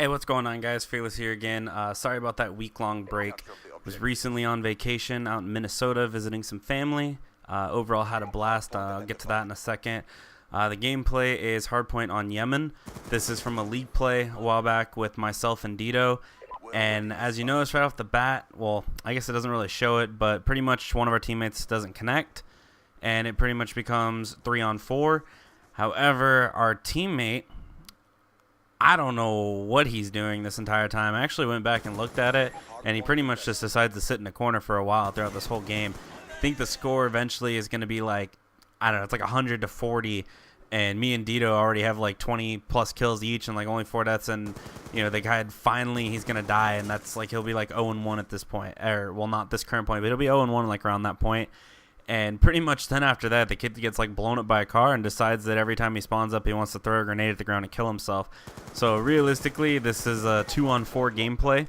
Hey, what's going on, guys? Fearless here again. Sorry about that week-long break. Was recently on vacation out in Minnesota visiting some family. Overall had a blast. I'll get to that in a second. The gameplay is Hardpoint on Yemen. This is from a league play a while back with myself and Dito. And as you notice right off the bat, well, I guess it doesn't really show it, but pretty much one of our teammates doesn't connect. And it pretty much becomes 3-on-4. However, our teammate, I don't know what he's doing this entire time. I actually went back and looked at it, and he pretty much just decided to sit in a corner for a while throughout this whole game. I think the score eventually is going to be like, I don't know, it's like 100-40, and me and Dito already have like 20-plus kills each and like only 4 deaths, and, you know, the guy finally, he's going to die, and that's like, he'll be like 0-1 at this point. Or, well, not this current point, but he'll be 0-1 like around that point. And pretty much then after that, the kid gets like blown up by a car and decides that every time he spawns up, he wants to throw a grenade at the ground and kill himself. So realistically, this is a 2-on-4 gameplay.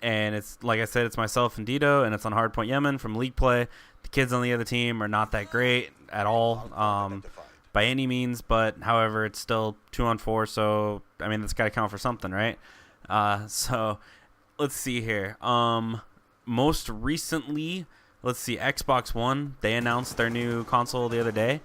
And it's, like I said, it's myself and Dito, and it's on Hardpoint Yemen from League Play. The kids on the other team are not that great at all, by any means, but however, it's still 2-on-4, so, I mean, that's got to count for something, right? So, let's see here. Most recently, let's see, Xbox One, they announced their new console the other day.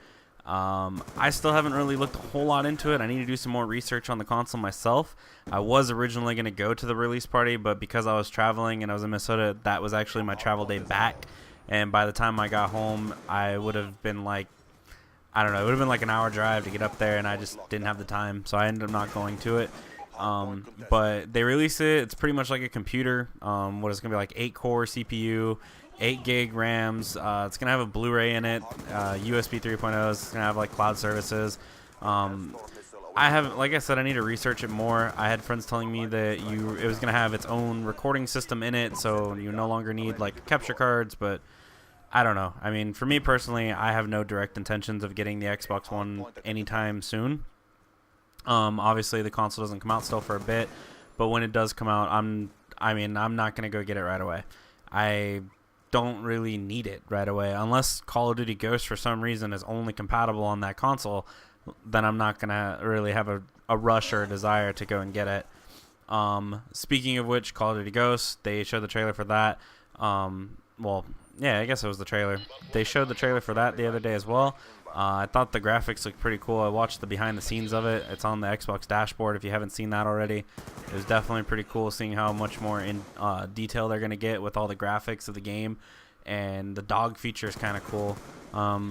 I still haven't really looked a whole lot into it. I need to do some more research on the console myself. I was originally going to go to the release party, but because I was traveling and I was in Minnesota, that was actually my travel day back. And by the time I got home, I would have been like, I don't know, it would have been like an hour drive to get up there, and I just didn't have the time, so I ended up not going to it. But they released it. It's pretty much like a computer. What is it going to be, like 8-core CPU, 8 gig RAMs. It's going to have a Blu-ray in it, USB 3.0. It's going to have like cloud services. I haven't, like I said, I need to research it more. I had friends telling me that it was going to have its own recording system in it, so you no longer need like capture cards, but I don't know. I mean, for me personally, I have no direct intentions of getting the Xbox One anytime soon. Obviously the console doesn't come out still for a bit, but when it does come out, I'm not going to go get it right away. I don't really need it right away unless Call of Duty Ghosts for some reason is only compatible on that console. Then I'm not gonna really have a rush or a desire to go and get it. Speaking of which, Call of Duty Ghosts, they showed the trailer for that. Well, yeah, I guess it was the trailer. They showed the trailer for that the other day as well. I thought the graphics looked pretty cool. I watched the behind the scenes of it. It's on the Xbox dashboard if you haven't seen that already. It was definitely pretty cool seeing how much more in detail they're going to get with all the graphics of the game. And the dog feature is kind of cool.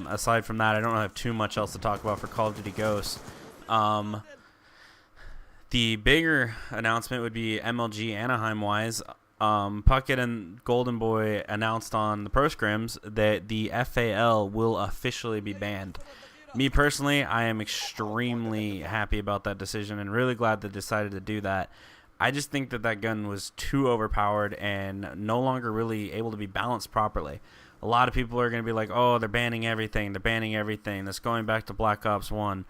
Aside from that, I don't really have too much else to talk about for Call of Duty Ghosts. The bigger announcement would be MLG Anaheim-wise. Puckett and Golden Boy announced on the pro scrims that the FAL will officially be banned. Me personally, I am extremely happy about that decision and really glad they decided to do that. I just think that that gun was too overpowered and no longer really able to be balanced properly. A lot of people are going to be like, oh, they're banning everything. They're banning everything. That's going back to Black Ops 1.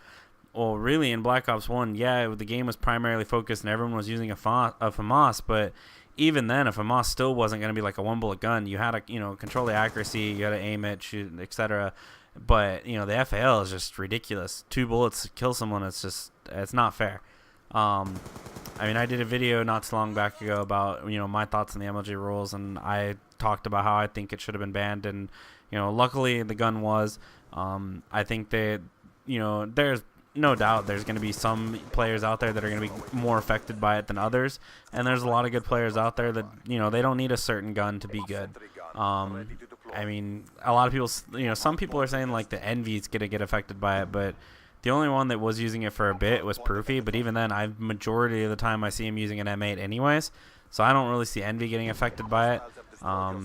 Well, really, in Black Ops 1, yeah, the game was primarily focused and everyone was using a FAMAS, but even then, a FAMAS still wasn't going to be like a one-bullet gun. You had to, control the accuracy, you had to aim it, shoot, etc. But, the FAL is just ridiculous. 2 bullets to kill someone, it's not fair. I did a video not too long back ago about, my thoughts on the MLG rules, and I talked about how I think it should have been banned, and, luckily the gun was. I think that, there's no doubt there's going to be some players out there that are going to be more affected by it than others, and there's a lot of good players out there that, they don't need a certain gun to be good. A lot of people, some people are saying like the Envy's going to get affected by it, but the only one that was using it for a bit was Proofy, but even then, majority of the time I see him using an M8 anyways, so I don't really see Envy getting affected by it. That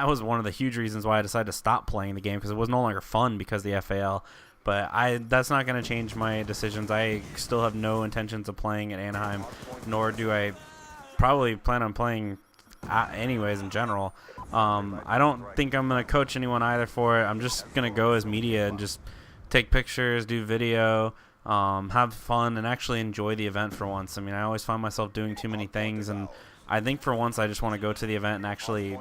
was one of the huge reasons why I decided to stop playing the game, because it was no longer fun because of the FAL. But that's not going to change my decisions. I still have no intentions of playing at Anaheim, nor do I probably plan on playing anyways in general. I don't think I'm going to coach anyone either for it. I'm just going to go as media and just take pictures, do video, have fun, and actually enjoy the event for once. I always find myself doing too many things, and I think for once I just want to go to the event and actually,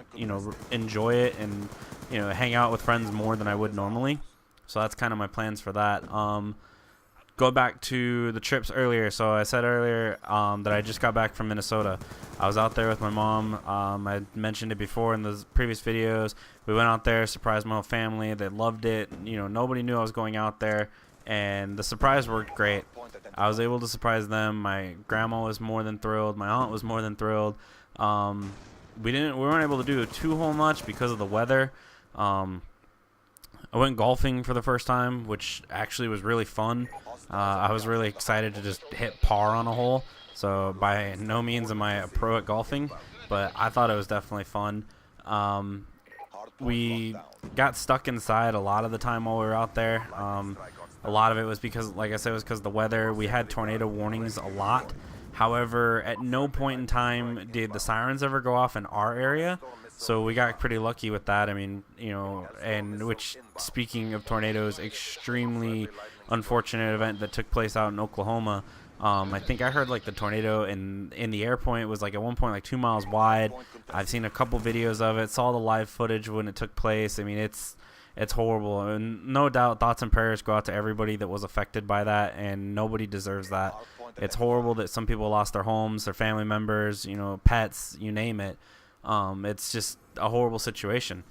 enjoy it and, hang out with friends more than I would normally. So that's kind of my plans for that. go back to the trips earlier. So I said earlier that I just got back from Minnesota. I was out there with my mom. I mentioned it before in the previous videos. We went out there, surprised my whole family. They loved it. You know, nobody knew I was going out there, and the surprise worked great. I was able to surprise them. My grandma was more than thrilled. My aunt was more than thrilled. We weren't able to do too whole much because of the weather. I went golfing for the first time, which actually was really fun. I was really excited to just hit par on a hole. So by no means am I a pro at golfing, but I thought it was definitely fun. We got stuck inside a lot of the time while we were out there. A lot of it was because, like I said, it was because of the weather. We had tornado warnings a lot. However, at no point in time did the sirens ever go off in our area. So we got pretty lucky with that. I mean, you know, and which, speaking of tornadoes, extremely unfortunate event that took place out in Oklahoma. I think I heard like the tornado in the air point was like at one point like 2 miles wide. I've seen a couple videos of it, saw the live footage when it took place. I mean, it's horrible, and no doubt thoughts and prayers go out to everybody that was affected by that, and nobody deserves that. It's horrible that some people lost their homes, their family members, you know, pets, you name it. It's just a horrible situation.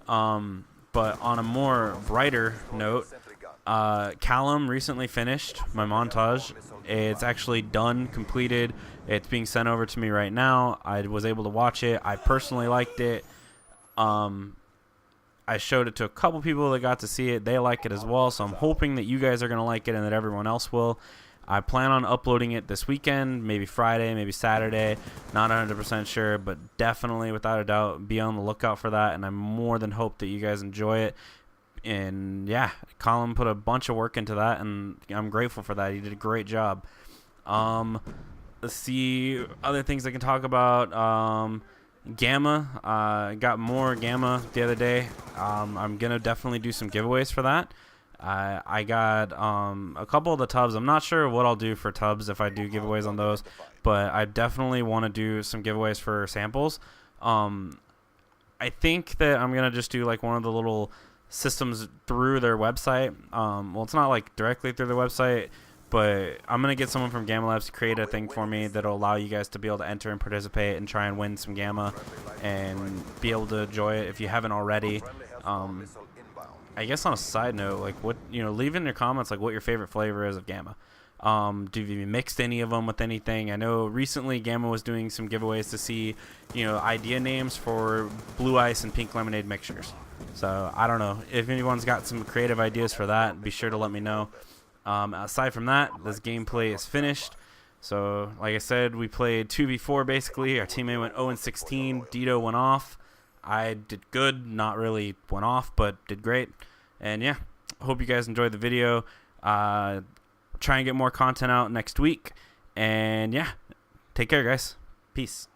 But on a more brighter note, Callum recently finished my montage. It's actually done, completed. It's being sent over to me right now. I was able to watch it. I personally liked it. I showed it to a couple people that got to see it. They like it as well, so I'm hoping that you guys are going to like it and that everyone else will. I plan on uploading it this weekend, maybe Friday, maybe Saturday. Not 100% sure, but definitely, without a doubt, be on the lookout for that, and I more than hope that you guys enjoy it. And, yeah, Colin put a bunch of work into that, and I'm grateful for that. He did a great job. Let's see other things I can talk about. Gamma, got more Gamma the other day. I'm going to definitely do some giveaways for that. I got a couple of the tubs. I'm not sure what I'll do for tubs if I do giveaways on those, but I definitely want to do some giveaways for samples. I think that I'm going to just do like one of the little systems through their website. Well, it's not like directly through their website, but I'm going to get someone from Gamma Labs to create a thing for me that'll allow you guys to be able to enter and participate and try and win some Gamma and be able to enjoy it if you haven't already. I guess on a side note, like what, you know, leave in your comments like what your favorite flavor is of Gamma. Do you mixed any of them with anything? I know recently Gamma was doing some giveaways to see, you know, idea names for blue ice and pink lemonade mixtures. So I don't know if anyone's got some creative ideas for that. Be sure to let me know. Aside from that, this gameplay is finished. So like I said, we played 2v4 basically. Our teammate went 0-16. Dito went off. I did good, not really went off, but did great. And yeah, hope you guys enjoyed the video. Try and get more content out next week. And yeah, take care, guys. Peace.